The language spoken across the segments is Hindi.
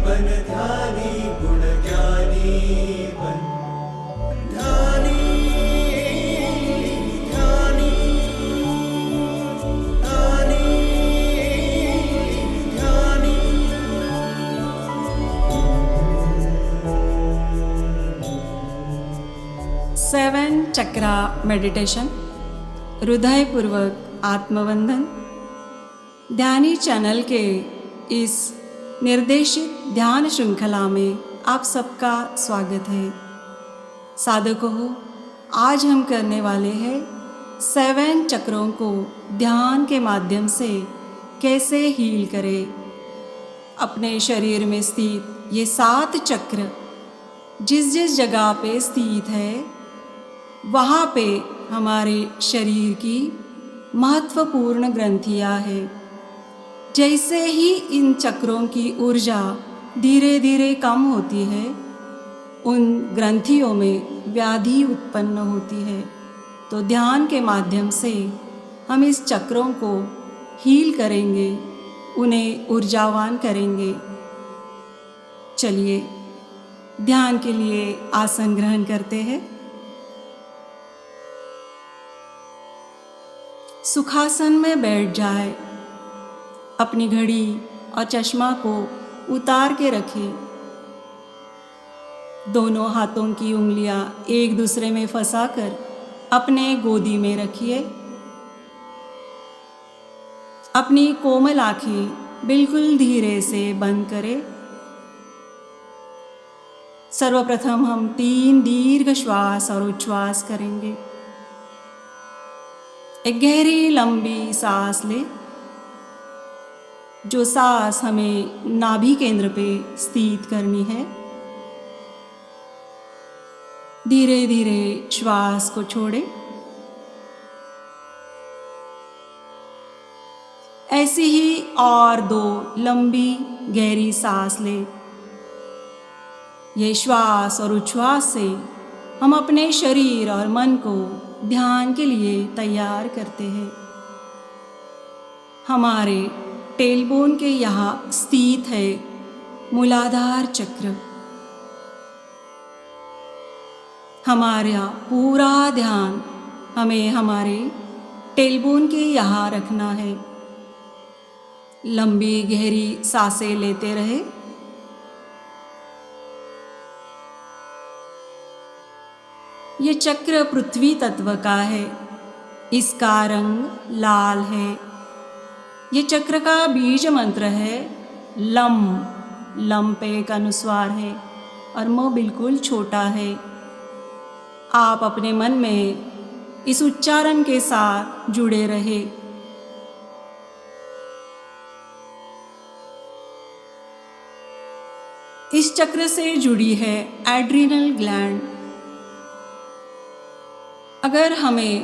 बन ध्यानी, गुण ज्ञानी बन। ध्यानी ध्यानी ध्यानी ध्यानी। 7 चक्रा मेडिटेशन, हृदयपूर्वक आत्मवंदन। ध्यानी चैनल के इस निर्देशित ध्यान श्रृंखला में आप सबका स्वागत है। साधकों, आज हम करने वाले हैं 7 चक्रों को ध्यान के माध्यम से कैसे हील करें। अपने शरीर में स्थित ये 7 चक्र जिस जिस जगह पे स्थित है, वहाँ पे हमारे शरीर की महत्वपूर्ण ग्रंथियाँ हैं। जैसे ही इन चक्रों की ऊर्जा धीरे धीरे कम होती है, उन ग्रंथियों में व्याधि उत्पन्न होती है। तो ध्यान के माध्यम से हम इस चक्रों को हील करेंगे, उन्हें ऊर्जावान करेंगे। चलिए ध्यान के लिए आसन ग्रहण करते हैं। सुखासन में बैठ जाए। अपनी घड़ी और चश्मा को उतार के रखें। दोनों हाथों की उंगलियां एक दूसरे में फंसाकर अपने गोदी में रखिए। अपनी कोमल आंखें बिल्कुल धीरे से बंद करें। सर्वप्रथम हम 3 दीर्घ श्वास और उच्छ्वास करेंगे। एक गहरी लंबी सांस ले। जो सांस हमें नाभि केंद्र पे स्थित करनी है। धीरे धीरे श्वास को छोड़े। ऐसी ही और 2 लंबी गहरी सांस ले। ये श्वास और उच्छ्वास से हम अपने शरीर और मन को ध्यान के लिए तैयार करते हैं। हमारे टेलबोन के यहाँ स्थित है मूलाधार चक्र। हमारा पूरा ध्यान हमें हमारे टेलबोन के यहाँ रखना है। लंबी गहरी सांसें लेते रहे। ये चक्र पृथ्वी तत्व का है। इसका रंग लाल है। ये चक्र का बीज मंत्र है लम। लम पे एक अनुस्वार है और म बिल्कुल छोटा है। आप अपने मन में इस उच्चारण के साथ जुड़े रहे। इस चक्र से जुड़ी है एड्रिनल ग्लैंड। अगर हमें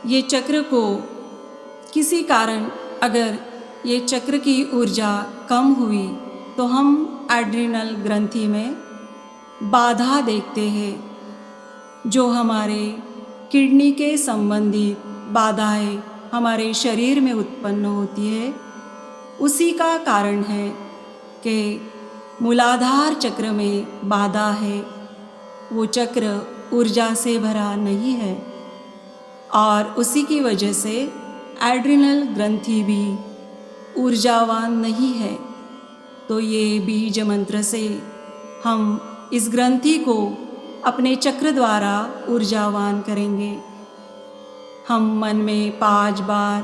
ये चक्र को किसी कारण अगर ये चक्र की ऊर्जा कम हुई तो हम एड्रिनल ग्रंथि में बाधा देखते हैं। जो हमारे किडनी के संबंधित बाधाएं हमारे शरीर में उत्पन्न होती है, उसी का कारण है कि मूलाधार चक्र में बाधा है। वो चक्र ऊर्जा से भरा नहीं है और उसी की वजह से एड्रिनल ग्रंथि भी ऊर्जावान नहीं है। तो ये बीज मंत्र से हम इस ग्रंथि को अपने चक्र द्वारा ऊर्जावान करेंगे। हम मन में 5 बार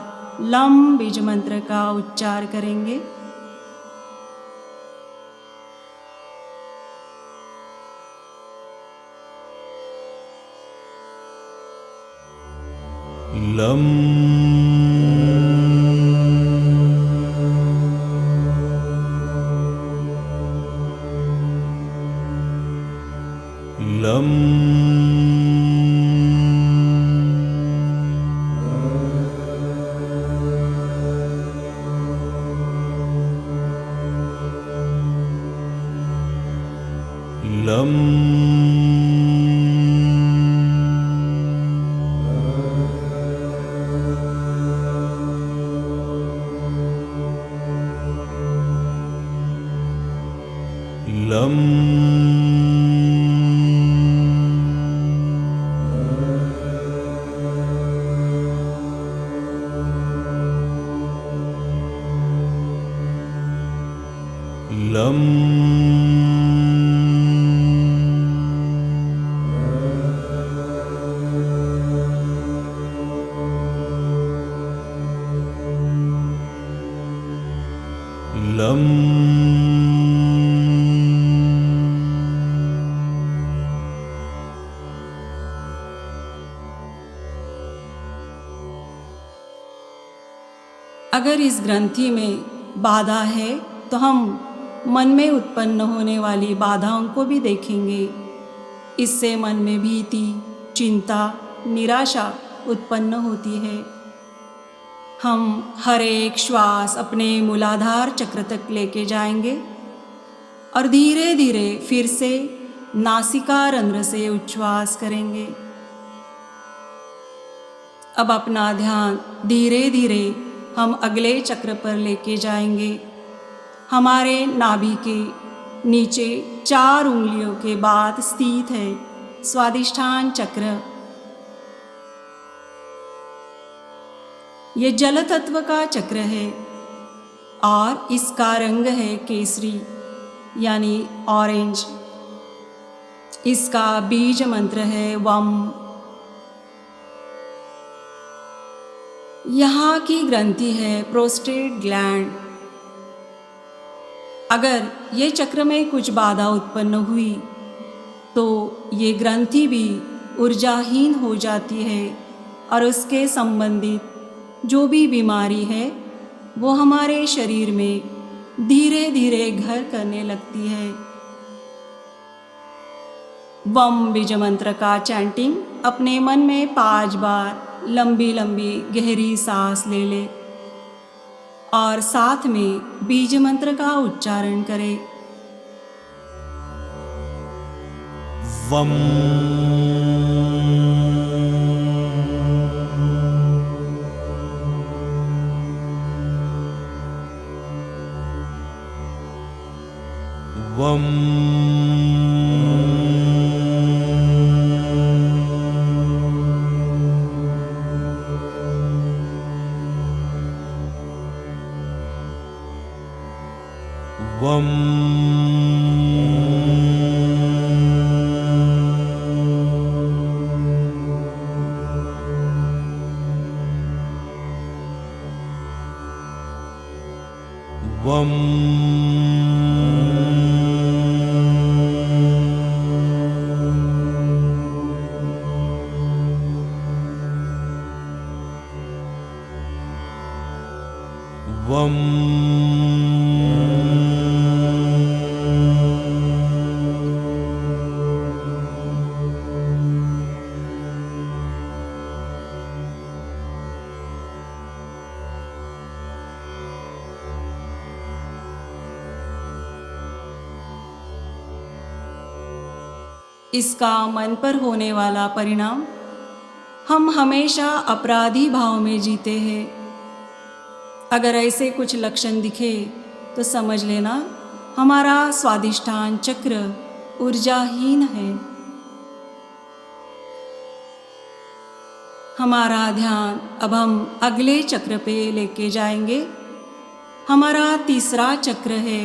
लम बीज मंत्र का उच्चार करेंगे। लम लम लम लं लं लं अगर इस ग्रंथि में बाधा है तो हम मन में उत्पन्न होने वाली बाधाओं को भी देखेंगे। इससे मन में भीति, चिंता, निराशा उत्पन्न होती है। हम हर एक श्वास अपने मूलाधार चक्र तक लेके जाएंगे और धीरे धीरे फिर से नासिका रंध्र से उच्छ्वास करेंगे। अब अपना ध्यान धीरे धीरे हम अगले चक्र पर लेके जाएंगे। हमारे नाभि के नीचे 4 उंगलियों के बाद स्थित है स्वादिष्ठान चक्र। ये जल तत्व का चक्र है और इसका रंग है केसरी यानी ऑरेंज। इसका बीज मंत्र है वम। यहाँ की ग्रंथि है प्रोस्टेट ग्लैंड। अगर ये चक्र में कुछ बाधा उत्पन्न हुई तो ये ग्रंथि भी ऊर्जाहीन हो जाती है और उसके संबंधित जो भी बीमारी है वो हमारे शरीर में धीरे धीरे घर करने लगती है। वम बीज मंत्र का चैंटिंग अपने मन में 5 बार लंबी लंबी गहरी सांस ले ले और साथ में बीज मंत्र का उच्चारण करें। वम वम वम वम वम इसका मन पर होने वाला परिणाम, हम हमेशा अपराधी भाव में जीते हैं। अगर ऐसे कुछ लक्षण दिखे तो समझ लेना हमारा स्वादिष्ठान चक्र ऊर्जाहीन है। हमारा ध्यान अब हम अगले चक्र पे लेके जाएंगे। हमारा तीसरा चक्र है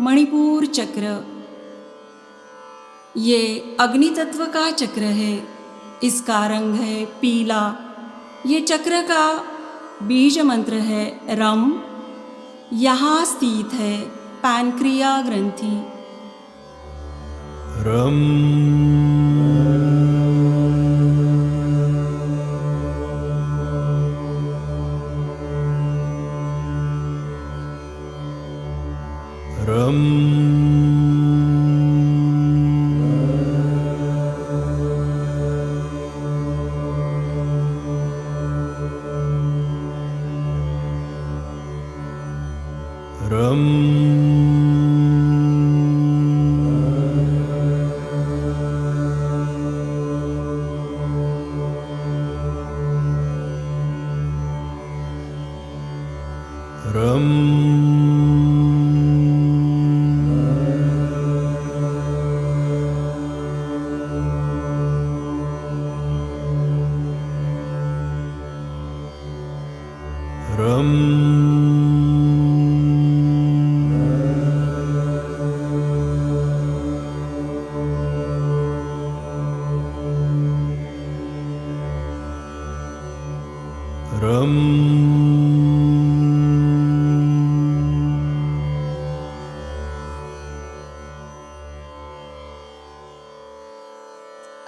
मणिपुर चक्र। ये अग्नि तत्व का चक्र है। इसका रंग है पीला। ये चक्र का बीज मंत्र है रम। यहाँ स्थित है पैनक्रिया ग्रंथि। रम रम रम रम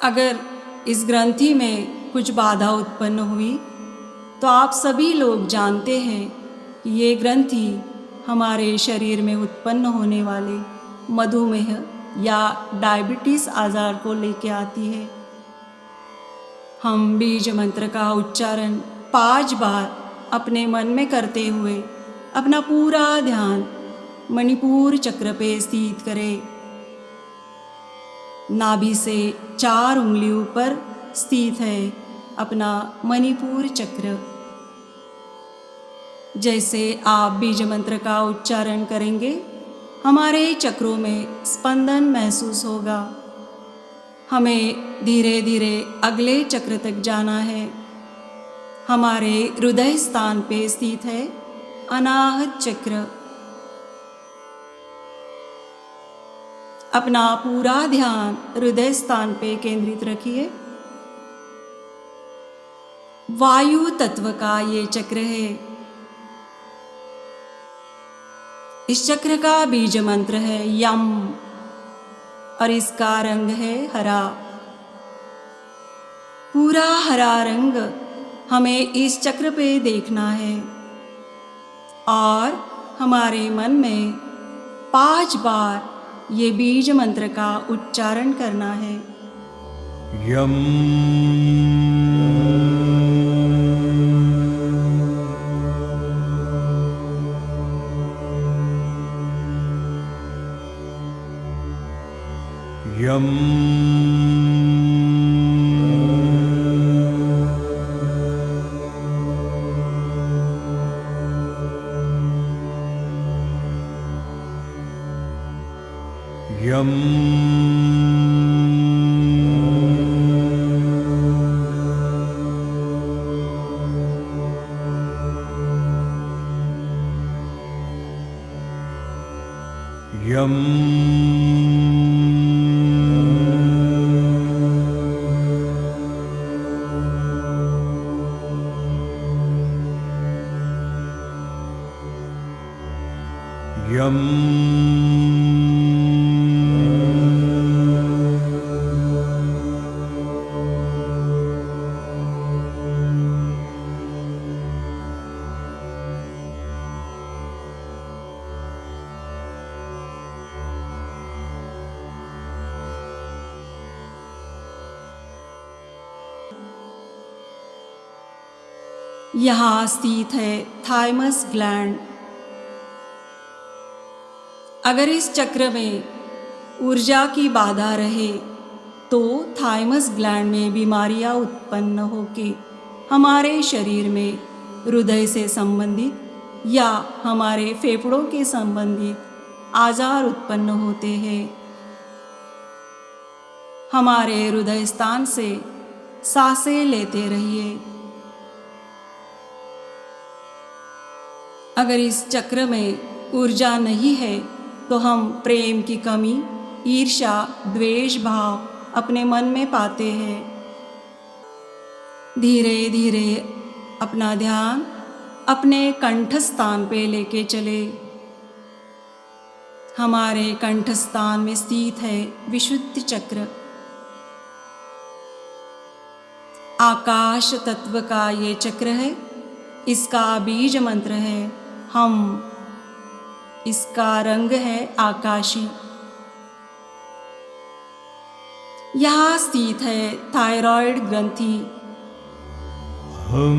अगर इस ग्रंथि में कुछ बाधा उत्पन्न हुई तो आप सभी लोग जानते हैं कि ये ग्रंथि हमारे शरीर में उत्पन्न होने वाले मधुमेह या डायबिटीज़ आज़ार को लेके आती है। हम बीज मंत्र का उच्चारण 5 बार अपने मन में करते हुए अपना पूरा ध्यान मणिपुर चक्र पे स्थित करें। नाभि से 4 उंगली ऊपर स्थित है अपना मणिपुर चक्र। जैसे आप बीज मंत्र का उच्चारण करेंगे हमारे चक्रों में स्पंदन महसूस होगा। हमें धीरे धीरे अगले चक्र तक जाना है। हमारे हृदय स्थान पे स्थित है अनाहत चक्र। अपना पूरा ध्यान हृदय स्थान पे केंद्रित रखिए। वायु तत्व का ये चक्र है। इस चक्र का बीज मंत्र है यम और इसका रंग है हरा। पूरा हरा रंग हमें इस चक्र पे देखना है और हमारे मन में 5 बार ये बीज मंत्र का उच्चारण करना है। यम यम यम यम यम यहाँ स्थित है थाइमस ग्लैंड। अगर इस चक्र में ऊर्जा की बाधा रहे तो थाइमस ग्लैंड में बीमारियां उत्पन्न होके हमारे शरीर में हृदय से संबंधित या हमारे फेफड़ों के संबंधित आजार उत्पन्न होते हैं। हमारे हृदय स्थान से सांसें लेते रहिए। अगर इस चक्र में ऊर्जा नहीं है तो हम प्रेम की कमी, ईर्ष्या, द्वेष भाव अपने मन में पाते हैं। धीरे धीरे अपना ध्यान अपने कंठ स्थान पे लेके चले। हमारे कंठ स्थान में स्थित है विशुद्ध चक्र। आकाश तत्व का ये चक्र है। इसका बीज मंत्र है हम। इसका रंग है आकाशी। यहाँ स्थित है थायराइड ग्रंथि। हम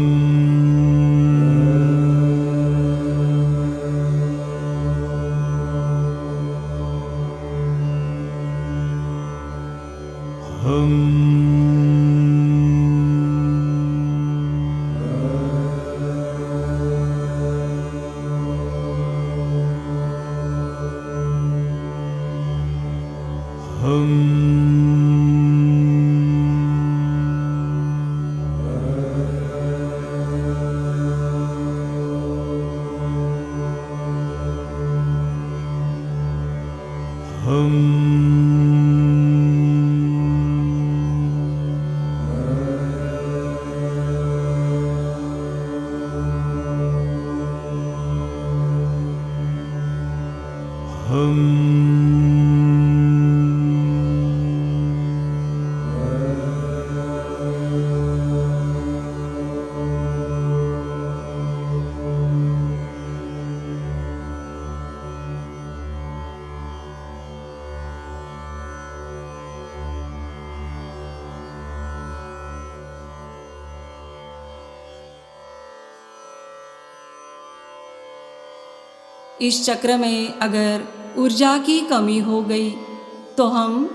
इस चक्र में अगर ऊर्जा की कमी हो गई तो हम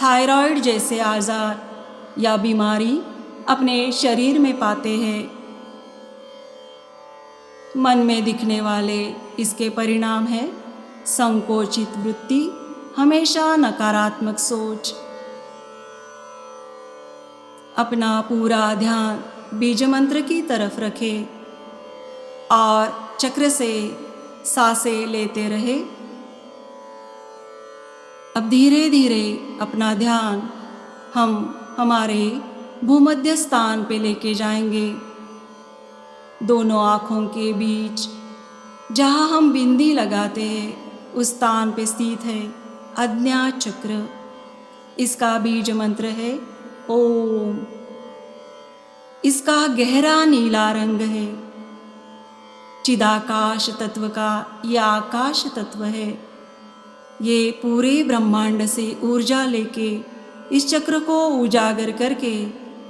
थायराइड जैसे आजार या बीमारी अपने शरीर में पाते हैं। मन में दिखने वाले इसके परिणाम है संकोचित वृत्ति, हमेशा नकारात्मक सोच। अपना पूरा ध्यान बीज मंत्र की तरफ रखें और चक्र से सांसें लेते रहे। अब धीरे धीरे अपना ध्यान हम हमारे भूमध्य स्थान पे लेके जाएंगे। दोनों आँखों के बीच जहाँ हम बिंदी लगाते हैं उस स्थान पे स्थित है आज्ञा चक्र। इसका बीज मंत्र है ओम। इसका गहरा नीला रंग है। चिदाकाश तत्व का यह आकाश तत्व है। ये पूरे ब्रह्मांड से ऊर्जा लेके इस चक्र को उजागर करके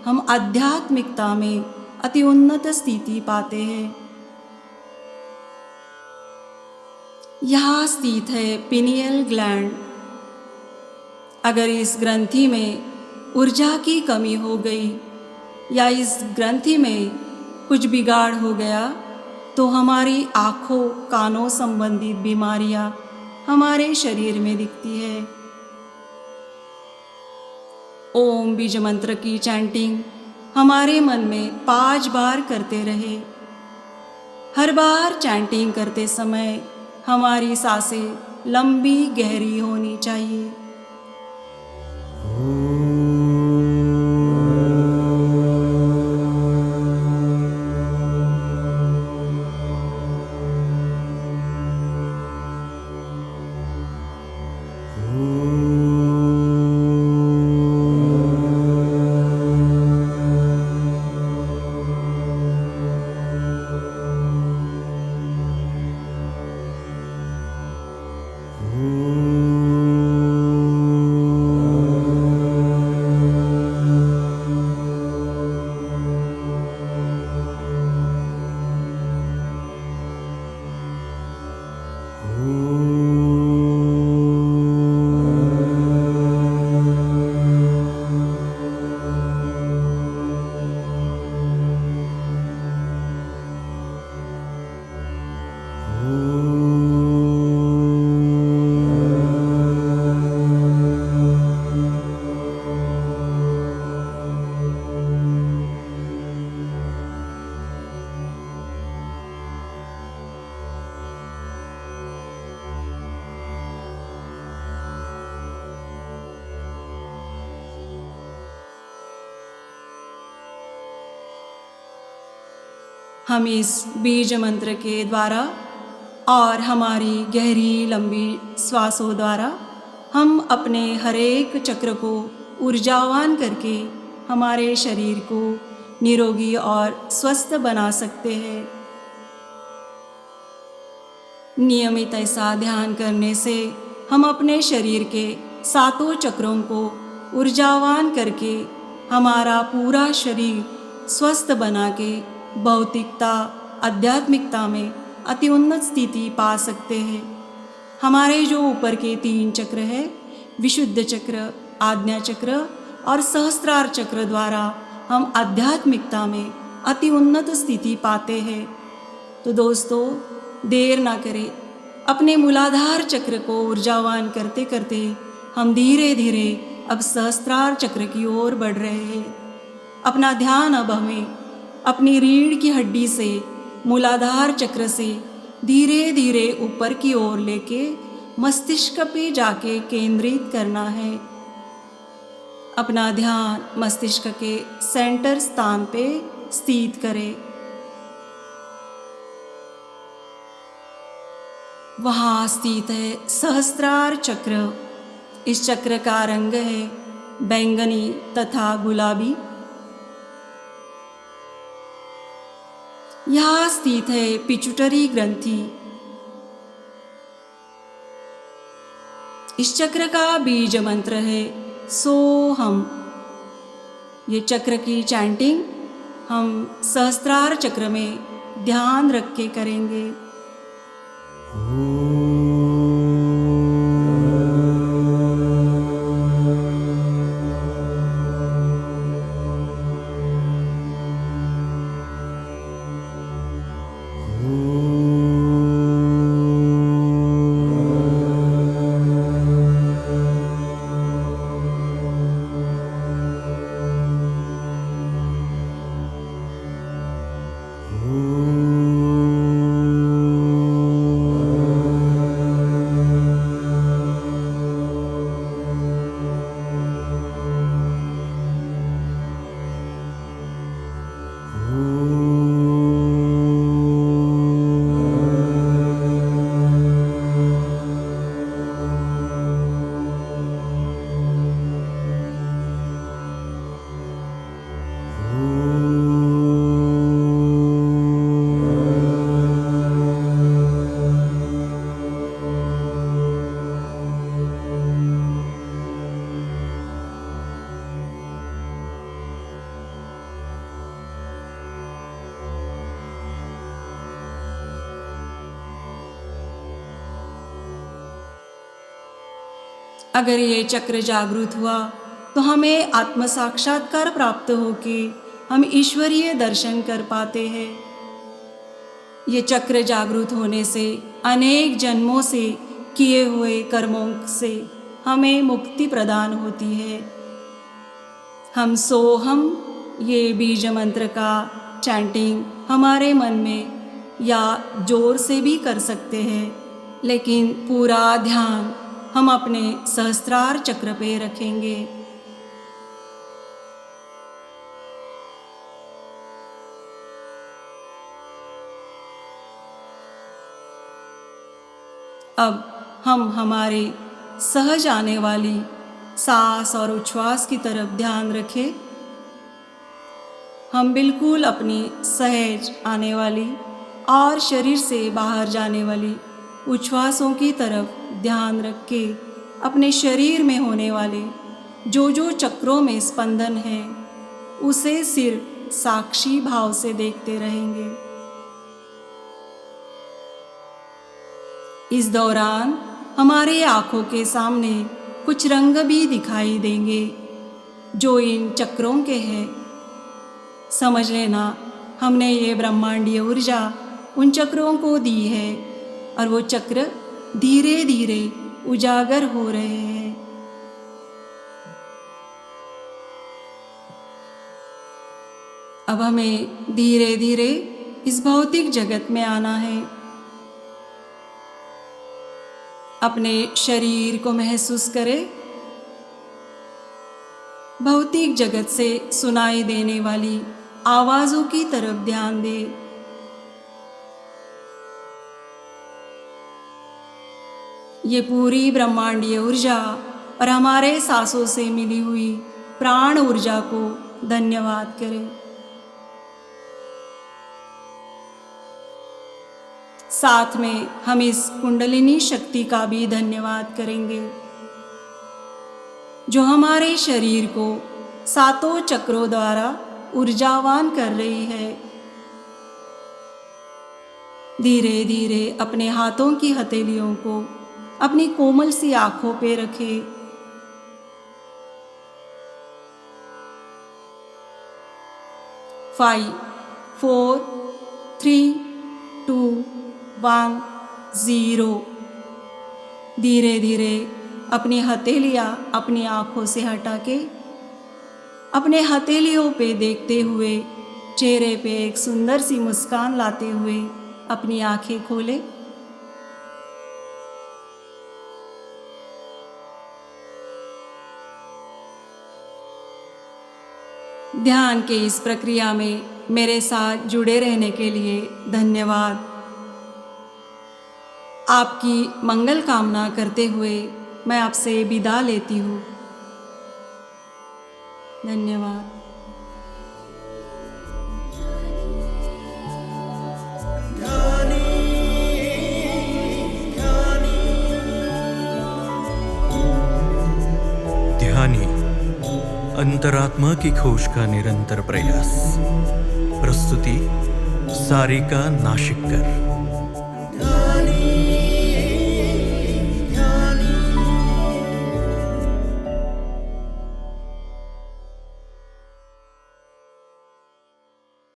हम आध्यात्मिकता में अति उन्नत स्थिति पाते हैं। यहाँ स्थित है पिनियल ग्लैंड। अगर इस ग्रंथि में ऊर्जा की कमी हो गई या इस ग्रंथि में कुछ बिगाड़ हो गया तो हमारी आँखों कानों संबंधित बीमारियाँ हमारे शरीर में दिखती है। ओम बीज मंत्र की चैंटिंग हमारे मन में 5 बार करते रहे। हर बार चैंटिंग करते समय हमारी सांसें लंबी गहरी होनी चाहिए। हम इस बीज मंत्र के द्वारा और हमारी गहरी लंबी श्वासों द्वारा हम अपने हर एक चक्र को ऊर्जावान करके हमारे शरीर को निरोगी और स्वस्थ बना सकते हैं। नियमित ऐसा ध्यान करने से हम अपने शरीर के 7 चक्रों को ऊर्जावान करके हमारा पूरा शरीर स्वस्थ बना के भौतिकता आध्यात्मिकता में अति उन्नत स्थिति पा सकते हैं। हमारे जो ऊपर के 3 चक्र है विशुद्ध चक्र, आज्ञा चक्र और सहस्त्रार चक्र द्वारा हम आध्यात्मिकता में अति उन्नत स्थिति पाते हैं। तो दोस्तों देर ना करें, अपने मूलाधार चक्र को ऊर्जावान करते करते हम धीरे धीरे अब सहस्त्रार चक्र की ओर बढ़ रहे हैं। अपना ध्यान अब हमें अपनी रीढ़ की हड्डी से मूलाधार चक्र से धीरे धीरे ऊपर की ओर लेके मस्तिष्क पे जाके केंद्रित करना है। अपना ध्यान मस्तिष्क के सेंटर स्थान पे स्थित करें। वहाँ स्थित है सहस्त्रार चक्र। इस चक्र का रंग है बैंगनी तथा गुलाबी। यहाँ स्थित है पिट्यूटरी ग्रंथि। इस चक्र का बीज मंत्र है सोहम। ये चक्र की चैंटिंग हम सहस्त्रार चक्र में ध्यान रख के करेंगे। अगर ये चक्र जागृत हुआ तो हमें आत्म साक्षात्कार प्राप्त होके हम ईश्वरीय दर्शन कर पाते हैं। ये चक्र जागृत होने से अनेक जन्मों से किए हुए कर्मों से हमें मुक्ति प्रदान होती है। हम सोहम ये बीज मंत्र का चैंटिंग हमारे मन में या जोर से भी कर सकते हैं, लेकिन पूरा ध्यान हम अपने सहस्त्रार चक्र पे रखेंगे। अब हम हमारे सहज आने वाली सांस और उच्छ्वास की तरफ ध्यान रखें। हम बिल्कुल अपनी सहज आने वाली और शरीर से बाहर जाने वाली उच्छ्वासों की तरफ ध्यान रख के अपने शरीर में होने वाले जो जो चक्रों में स्पंदन है उसे सिर्फ साक्षी भाव से देखते रहेंगे। इस दौरान हमारे आँखों के सामने कुछ रंग भी दिखाई देंगे जो इन चक्रों के हैं। समझ लेना हमने ये ब्रह्मांडीय ऊर्जा उन चक्रों को दी है और वो चक्र धीरे धीरे उजागर हो रहे हैं। अब हमें धीरे धीरे इस भौतिक जगत में आना है। अपने शरीर को महसूस करें। भौतिक जगत से सुनाई देने वाली आवाज़ों की तरफ ध्यान दें। ये पूरी ब्रह्मांडीय ऊर्जा और हमारे सांसों से मिली हुई प्राण ऊर्जा को धन्यवाद करें। साथ में हम इस कुंडलिनी शक्ति का भी धन्यवाद करेंगे जो हमारे शरीर को सातों चक्रों द्वारा ऊर्जावान कर रही है। धीरे धीरे अपने हाथों की हथेलियों को अपनी कोमल सी आंखों पे रखें। फाइव, 4, 3, 2, 1, 0। धीरे धीरे अपनी हथेलियाँ अपनी आँखों से हटा के अपने हथेलियों पे देखते हुए चेहरे पे एक सुंदर सी मुस्कान लाते हुए अपनी आँखें खोलें। ध्यान के इस प्रक्रिया में मेरे साथ जुड़े रहने के लिए धन्यवाद। आपकी मंगल कामना करते हुए मैं आपसे विदा लेती हूँ। धन्यवाद। ध्यानी अंतरात्मा की खोज का निरंतर प्रयास। प्रस्तुति सारिका नाशिककर।